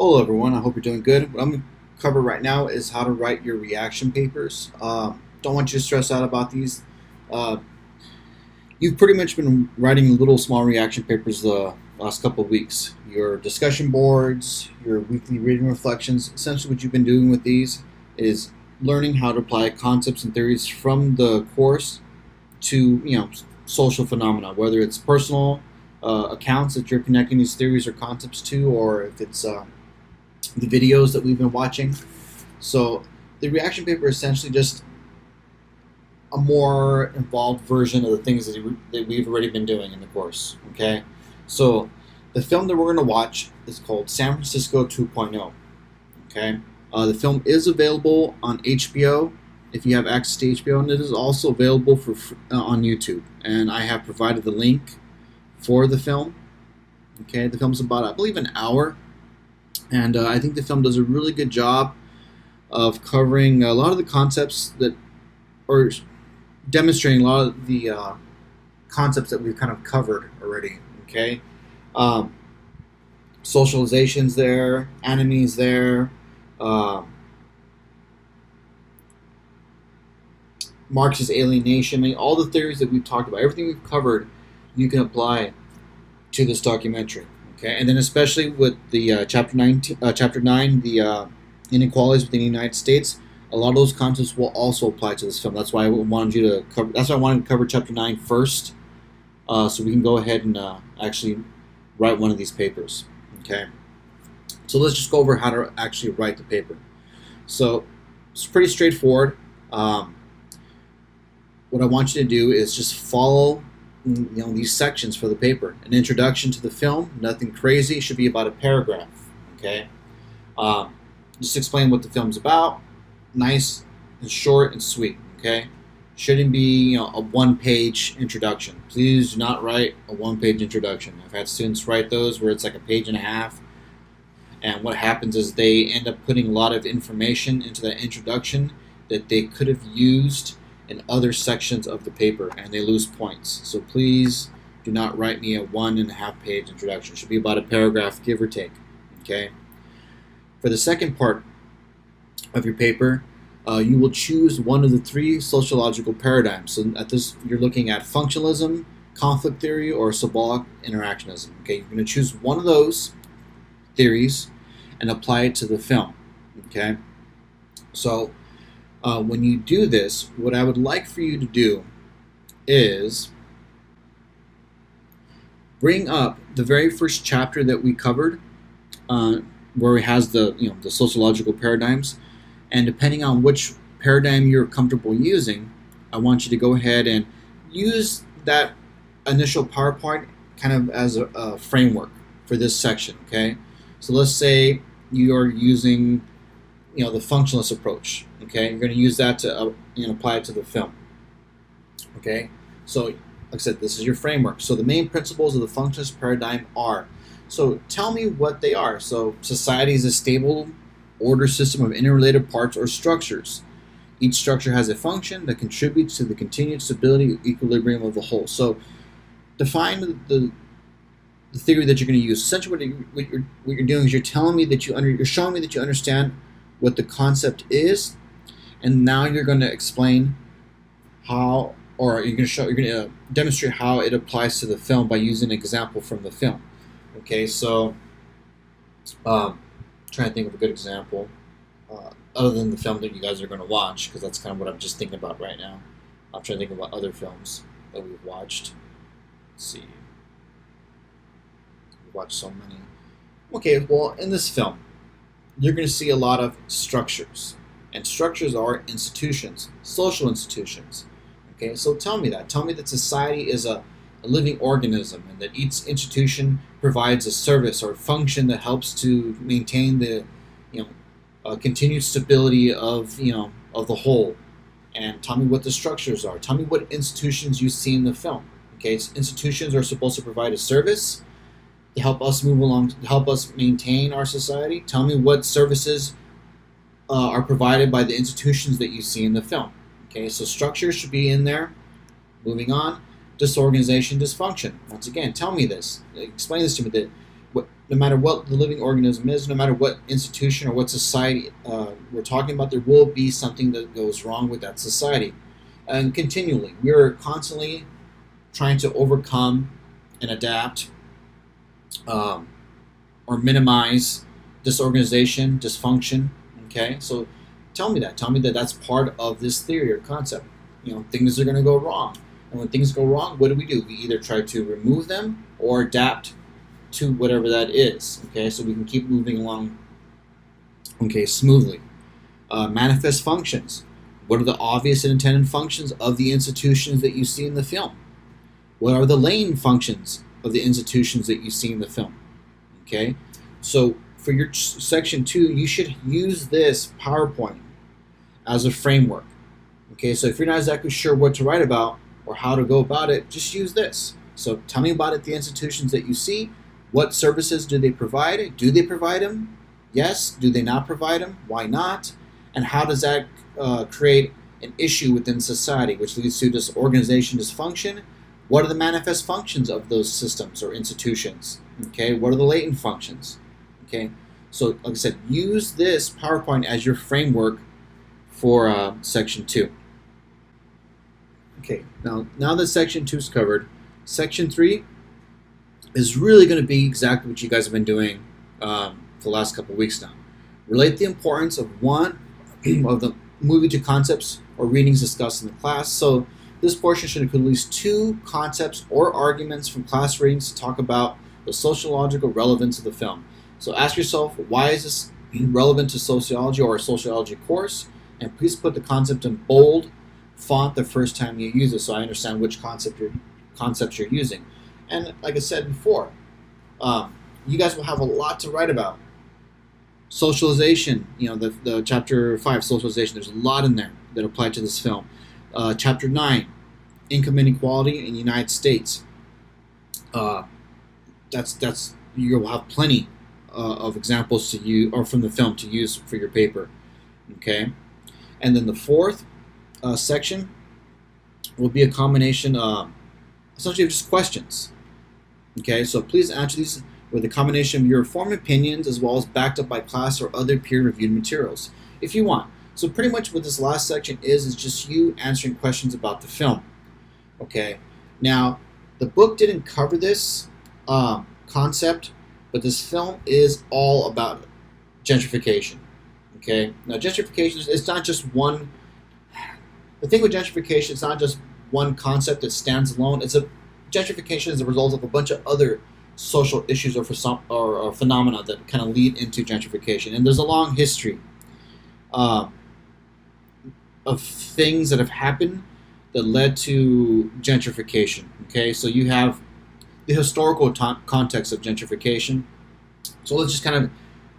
Hello everyone, I hope you're doing good. What I'm going to cover right now is how to write your reaction papers. Don't want you to stress out about these. Uh, you've pretty much been writing little small reaction papers the last couple of weeks. Your discussion boards, your weekly reading reflections. Essentially what you've been doing with these is learning how to apply concepts and theories from the course to social phenomena, whether it's personal accounts that you're connecting these theories or concepts to, or if it's the videos that we've been watching. So the reaction paper is essentially just a more involved version of the things that we've already been doing in the course. Okay, so the film that we're going to watch is called San Francisco 2.0. Okay, the film is available on HBO if you have access to HBO, and it is also available on YouTube. And I have provided the link for the film. Okay, the film's about, I believe, an hour. And I think the film does a really good job of covering a lot of the concepts or demonstrating a lot of the concepts that we've kind of covered already. Okay, socialization's there, enemies there, Marxist alienation. I mean, all the theories that we've talked about, everything we've covered, you can apply to this documentary. Okay, and then especially with the chapter 9, the inequalities within the United States, a lot of those concepts will also apply to this film. That's why I wanted you to cover. That's why I wanted to cover chapter 9 first, so we can go ahead and actually write one of these papers. Okay, so let's just go over how to actually write the paper. So it's pretty straightforward. What I want you to do is just follow these sections for the paper. An introduction to the film, nothing crazy, should be about a paragraph. Okay, just explain what the film's about, nice and short and sweet. Okay, shouldn't be a one-page introduction. Please do not write a one-page introduction. I've had students write those where it's like a page and a half, and what happens is they end up putting a lot of information into that introduction that they could have used in other sections of the paper, and they lose points. So please do not write me a 1.5 page introduction. It should be about a paragraph, give or take. Okay. For the second part of your paper, you will choose one of the three sociological paradigms. So at this, you're looking at functionalism, conflict theory, or symbolic interactionism. Okay, you're going to choose one of those theories and apply it to the film. Okay, so when you do this, what I would like for you to do is bring up the very first chapter that we covered, where it has the sociological paradigms, and depending on which paradigm you're comfortable using, I want you to go ahead and use that initial PowerPoint kind of as a framework for this section. Okay, so let's say you are using the functionalist approach. Okay, you're going to use that to apply it to the film. Okay, so like I said, this is your framework. So the main principles of the functionalist paradigm are. So tell me what they are. So society is a stable order system of interrelated parts or structures. Each structure has a function that contributes to the continued stability or equilibrium of the whole. So define the theory that you're going to use. Essentially, what you're doing is you're telling me that you're showing me that you understand what the concept is, and now you're going to explain how, or you're going to demonstrate how it applies to the film by using an example from the film. Okay, so trying to think of a good example other than the film that you guys are going to watch, because that's kind of what I'm just thinking about right now. I'm trying to think about other films that we've watched. Let's see, we've watched so many. Okay, well, in this film, you're going to see a lot of structures. And structures are institutions, social institutions. Okay, so tell me that. Tell me that society is a living organism, and that each institution provides a service or function that helps to maintain the continued stability of of the whole. And tell me what the structures are. Tell me what institutions you see in the film. Okay, so institutions are supposed to provide a service to help us move along, to help us maintain our society. Tell me what services are provided by the institutions that you see in the film. Okay, so structure should be in there. Moving on, disorganization, dysfunction. Once again, tell me this. Explain this to me. no matter what the living organism is, no matter what institution or what society we're talking about, there will be something that goes wrong with that society. And continually, we are constantly trying to overcome and adapt um, or minimize disorganization, dysfunction. Okay, so tell me that. Tell me that that's part of this theory or concept. Things are going to go wrong. And when things go wrong, what do? We either try to remove them or adapt to whatever that is. Okay, so we can keep moving along, okay, smoothly. Manifest functions. What are the obvious and intended functions of the institutions that you see in the film? What are the latent functions of the institutions that you see in the film? Okay, so for your section 2, you should use this PowerPoint as a framework. Okay, so if you're not exactly sure what to write about or how to go about it, just use this. So tell me about it, the institutions that you see. What services do they provide? Do they provide them? Yes. Do they not provide them? Why not? And how does that create an issue within society, which leads to disorganization, dysfunction? What are the manifest functions of those systems or institutions? Okay, what are the latent functions? Okay, so like I said, use this PowerPoint as your framework for section 2. Okay, now that section 2 is covered, section 3 is really going to be exactly what you guys have been doing for the last couple of weeks now. Relate the importance of one of the movie to concepts or readings discussed in the class. So this portion should include at least 2 concepts or arguments from class readings to talk about the sociological relevance of the film. So ask yourself, why is this relevant to sociology or a sociology course? And please put the concept in bold font the first time you use it, so I understand which concepts you're using. And like I said before, you guys will have a lot to write about. Socialization, the chapter 5, socialization, there's a lot in there that apply to this film. Chapter 9, income inequality in the United States. That's you'll have plenty of examples to use, or from the film to use for your paper. Okay, and then the 4th section will be a combination essentially of just questions. Okay, so please answer these with a combination of your informed opinions as well as backed up by class or other peer-reviewed materials, if you want. So pretty much what this last section is just you answering questions about the film. Okay, now the book didn't cover this concept, but this film is all about gentrification. Okay, now gentrification it's not just one. The thing with gentrification, it's not just one concept that stands alone. Gentrification is a result of a bunch of other social issues or phenomena that kind of lead into gentrification. And there's a long history of things that have happened that led to gentrification. Okay, so you have the historical context of gentrification. So let's just I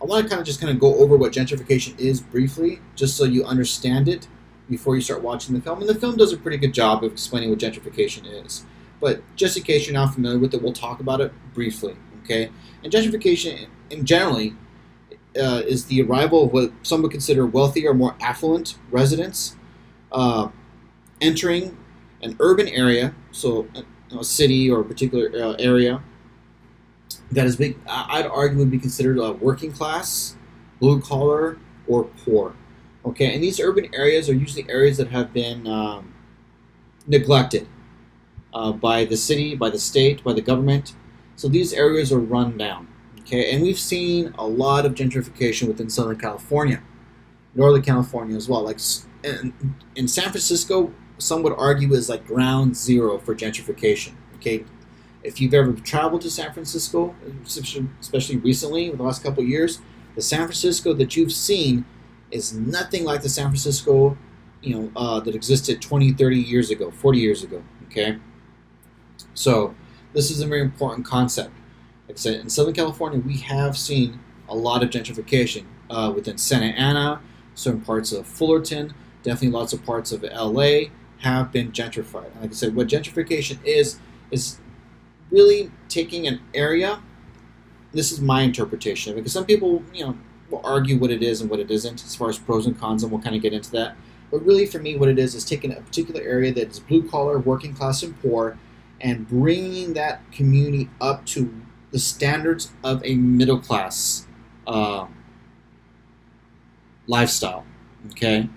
want to go over what gentrification is briefly, just so you understand it before you start watching the film. And the film does a pretty good job of explaining what gentrification is. But just in case you're not familiar with it, we'll talk about it briefly. Okay, and gentrification, generally, is the arrival of what some would consider wealthy or more affluent residents entering an urban area, so a city or a particular area that is big. I'd argue would be considered working class, blue collar, or poor. Okay, and these urban areas are usually areas that have been neglected by the city, by the state, by the government. So these areas are run down. Okay, and we've seen a lot of gentrification within Southern California, Northern California as well. Like in San Francisco, some would argue is like ground zero for gentrification. Okay, if you've ever traveled to San Francisco, especially recently, in the last couple of years, the San Francisco that you've seen is nothing like the San Francisco, that existed 20, 30 years ago, 40 years ago. Okay, so this is a very important concept. Like I said, in Southern California, we have seen a lot of gentrification within Santa Ana, certain parts of Fullerton, definitely lots of parts of LA have been gentrified. And like I said, what gentrification is really taking an area. This is my interpretation, because some people, will argue what it is and what it isn't, as far as pros and cons, and we'll kind of get into that. But really, for me, what it is taking a particular area that is blue collar, working class, and poor, and bringing that community up to the standards of a middle class uh, lifestyle. Okay,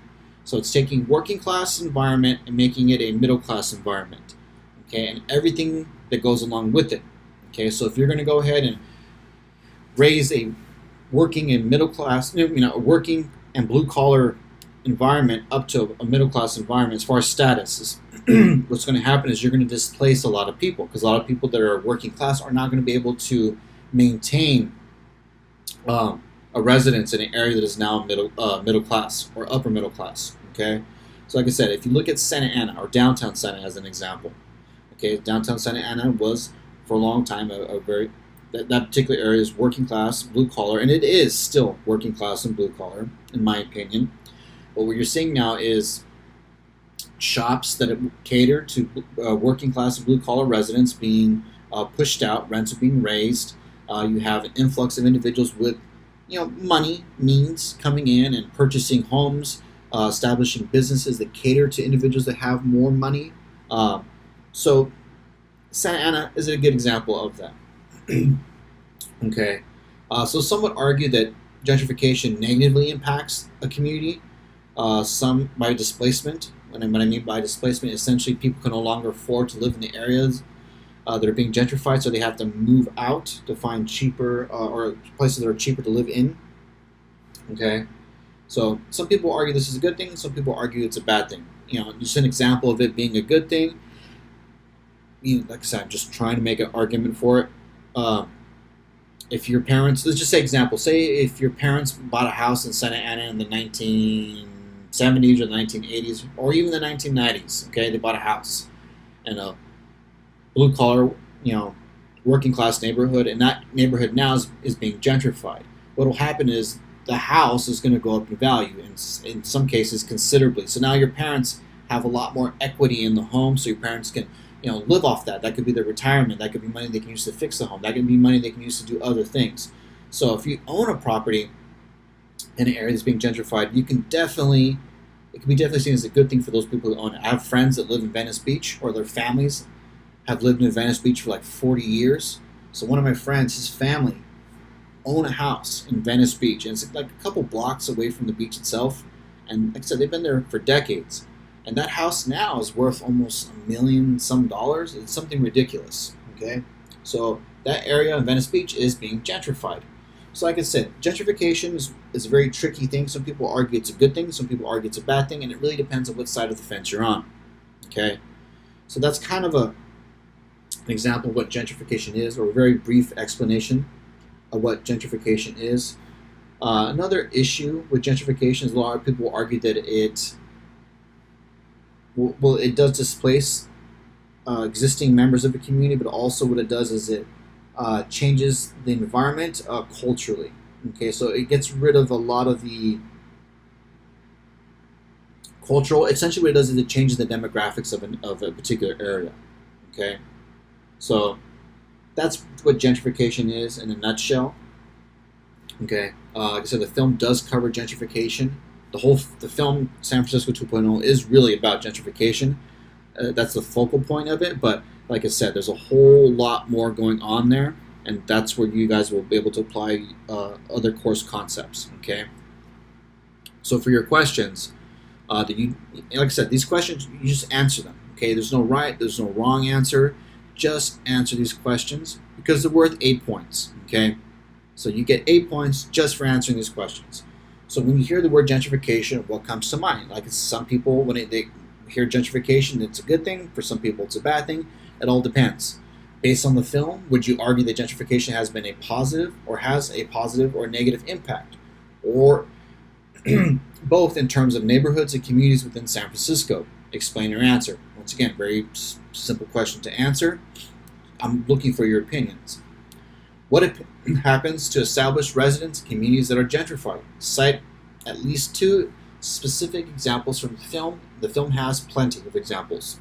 so it's taking working class environment and making it a middle class environment. Okay, and everything that goes along with it. Okay, so if you're going to go ahead and raise a working and middle class, a working and blue collar environment up to a middle class environment as far as status, what's going to happen is you're going to displace a lot of people, because a lot of people that are working class are not going to be able to maintain a residence in an area that is now middle class or upper middle class. Okay, so like I said, if you look at Santa Ana or downtown Santa as an example, okay, downtown Santa Ana was for a long time a very that particular area is working class, blue collar, and it is still working class and blue collar, in my opinion. But what you're seeing now is shops that cater to working class and blue collar residents being pushed out, rents are being raised. You have an influx of individuals with, money, means coming in and purchasing homes, establishing businesses that cater to individuals that have more money. So Santa Ana is a good example of that. Okay, so some would argue that gentrification negatively impacts a community. Some by displacement. What I mean by displacement, essentially people can no longer afford to live in the areas that are being gentrified, so they have to move out to find cheaper or places that are cheaper to live in. Okay, so some people argue this is a good thing. Some people argue it's a bad thing. Just an example of it being a good thing. Like I said, I'm just trying to make an argument for it. If your parents, let's just say example, say if your parents bought a house in Santa Ana in the 1970s or the 1980s or even the 1990s, okay, they bought a house in a blue collar, working class neighborhood, and that neighborhood now is being gentrified. What will happen is the house is going to go up in value, in some cases considerably. So now your parents have a lot more equity in the home, so your parents can live off that. That could be their retirement. That could be money they can use to fix the home. That could be money they can use to do other things. So if you own a property in an area that's being gentrified, it can be definitely seen as a good thing for those people who own it. I have friends that live in Venice Beach, or their families have lived in Venice Beach for like 40 years. So one of my friends, his family, own a house in Venice Beach, and it's like a couple blocks away from the beach itself. And like I said, they've been there for decades. And that house now is worth almost $1 million some dollars. It's something ridiculous. Okay, so that area in Venice Beach is being gentrified. So like I said, gentrification is a very tricky thing. Some people argue it's a good thing. Some people argue it's a bad thing. And it really depends on what side of the fence you're on. Okay, so that's kind of an example of what gentrification is, or a very brief explanation of what gentrification is. Another issue with gentrification is a lot of people argue that it does displace existing members of the community, but also what it does is it changes the environment culturally. Okay, so it gets rid of a lot of the cultural. Essentially, what it does is it changes the demographics of a particular area. Okay, so that's what gentrification is in a nutshell. Okay, like I said, the film does cover gentrification. The film San Francisco 2.0 is really about gentrification. That's the focal point of it. But like I said, there's a whole lot more going on there, and that's where you guys will be able to apply other course concepts. Okay. So for your questions, like I said, these questions you just answer them. Okay. There's no right, there's no wrong answer. Just answer these questions because they're worth 8 points. Okay. So you get 8 points just for answering these questions. So when you hear the word gentrification, what comes to mind? Like some people, when they hear gentrification, it's a good thing. For some people, it's a bad thing. It all depends. Based on the film, would you argue that gentrification has been a positive or has a positive or negative impact? Or both in terms of neighborhoods and communities within San Francisco? Explain your answer. Once again, very simple question to answer. I'm looking for your opinions. What happens to established residents and communities that are gentrified? Cite at least 2 specific examples from the film. The film has plenty of examples.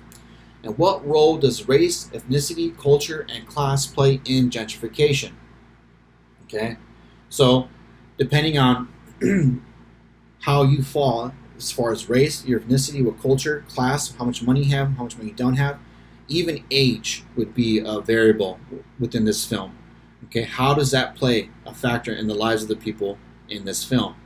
And what role does race, ethnicity, culture, and class play in gentrification? Okay, so depending on how you fall as far as race, your ethnicity, what culture, class, how much money you have, how much money you don't have, even age would be a variable within this film. Okay, how does that play a factor in the lives of the people in this film?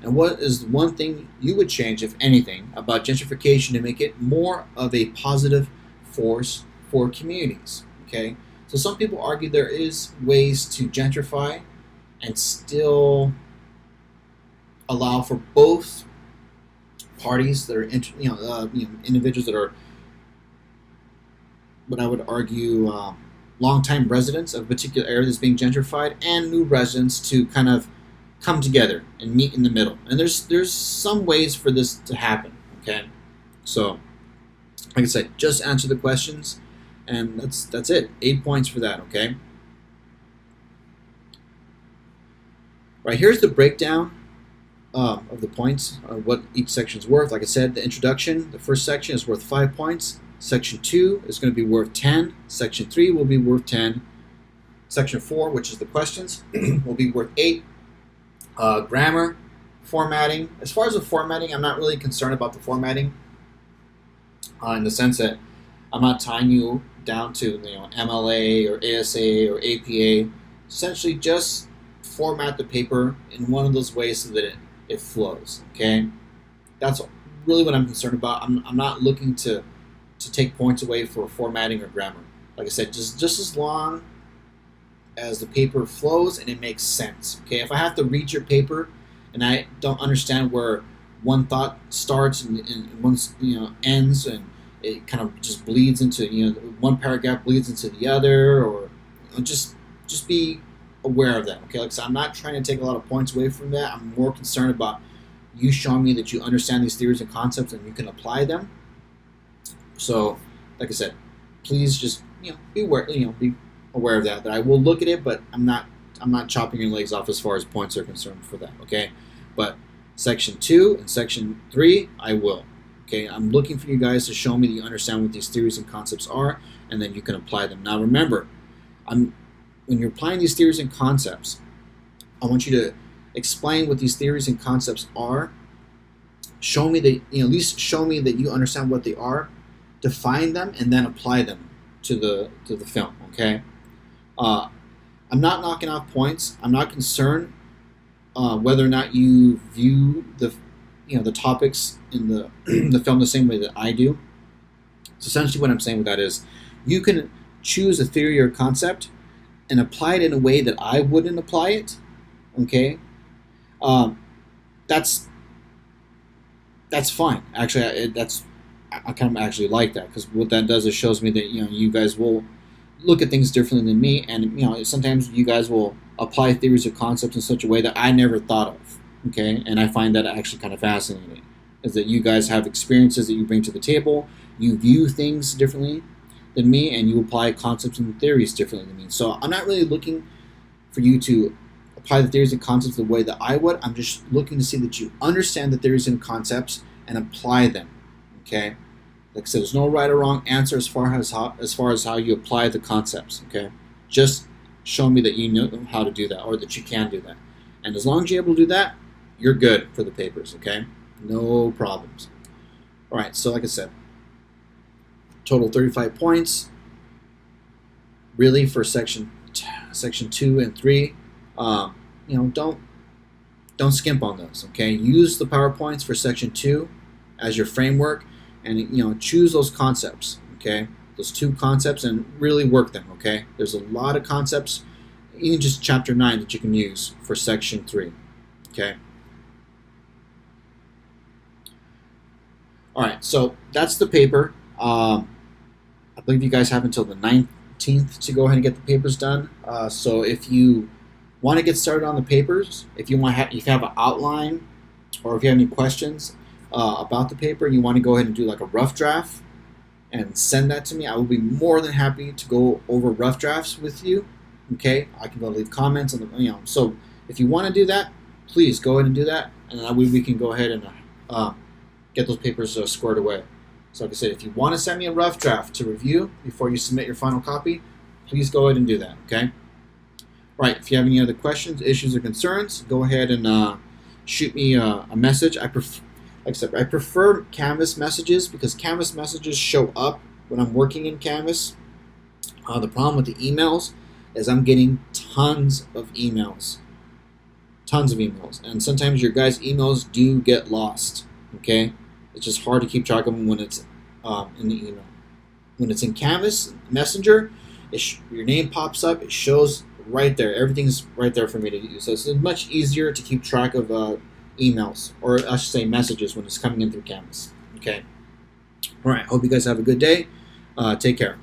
And what is one thing you would change, if anything, about gentrification to make it more of a positive force for communities? Okay, so some people argue there is ways to gentrify and still allow for both parties that are, individuals that are, what I would argue, longtime residents of a particular area that's being gentrified, and new residents to kind of come together and meet in the middle. And there's some ways for this to happen. Okay, so like I said, just answer the questions, and that's it. 8 points for that. Okay. Right, here's the breakdown of the points, what each section is worth. Like I said, the introduction, the first section is worth 5 points. Section 2 is going to be worth 10. Section 3 will be worth 10. Section 4, which is the questions, will be worth 8. Grammar, formatting. As far as the formatting, I'm not really concerned about the formatting in the sense that I'm not tying you down to MLA or ASA or APA. Essentially, just format the paper in one of those ways so that it flows. Okay, that's really what I'm concerned about. I'm not looking to take points away for formatting or grammar. Like I said, just as long as the paper flows and it makes sense. Okay, if I have to read your paper and I don't understand where one thought starts and one ends, and it kind of just bleeds into one paragraph bleeds into the other, or just be aware of that. Okay, like I said, I'm not trying to take a lot of points away from that. I'm more concerned about you showing me that you understand these theories and concepts and you can apply them. So, like I said, please just be aware. Be aware of that I will look at it, but I'm not chopping your legs off as far as points are concerned for that. Okay, but section 2 and section 3 I will. Okay, I'm looking for you guys to show me that you understand what these theories and concepts are, and then you can apply them. Now remember, when you're applying these theories and concepts, I want you to explain what these theories and concepts are. Show me that at least show me that you understand what they are, define them, and then apply them to the film. Okay. I'm not knocking off points. I'm not concerned whether or not you view the topics in the film the same way that I do. So essentially what I'm saying with that is you can choose a theory or concept and apply it in a way that I wouldn't apply it. Okay, that's fine. Actually, I kind of actually like that, because what that does is shows me that you guys will look at things differently than me, and sometimes you guys will apply theories or concepts in such a way that I never thought of. Okay, and I find that actually kind of fascinating, is that you guys have experiences that you bring to the table, you view things differently than me, and you apply concepts and theories differently than me. So I'm not really looking for you to apply the theories and concepts the way that I would. I'm just looking to see that you understand the theories and concepts and apply them. Okay, like I said, there's no right or wrong answer as far as how you apply the concepts. Okay, just show me that you know how to do that, or that you can do that, and as long as you're able to do that, you're good for the papers. Okay, no problems. All right, so like I said, total 35 points. Really for section 2 and 3, don't skimp on those. Okay, use the PowerPoints for section 2 as your framework, and choose those concepts. Okay, those 2 concepts, and really work them. Okay, there's a lot of concepts, even just chapter 9, that you can use for section 3. Okay. All right, so that's the paper. I believe you guys have until the 19th to go ahead and get the papers done. So if you want to get started on the papers, if you have an outline, or if you have any questions about the paper, and you want to go ahead and do like a rough draft and send that to me, I will be more than happy to go over rough drafts with you. Okay, I can go leave comments on the So if you want to do that, please go ahead and do that, and that way we can go ahead and get those papers squared away. So like I said, if you want to send me a rough draft to review before you submit your final copy, please go ahead and do that. Okay. Right. If you have any other questions, issues, or concerns, go ahead and shoot me a message. I prefer Canvas messages, because Canvas messages show up when I'm working in Canvas. The problem with the emails is I'm getting tons of emails. Tons of emails. And sometimes your guys' emails do get lost. Okay? It's just hard to keep track of them when it's in the email. When it's in Canvas Messenger, your name pops up. It shows right there. Everything's right there for me to use. So it's much easier to keep track of emails, or I should say messages, when it's coming in through Canvas. Okay? All right. Hope you guys have a good day. Take care.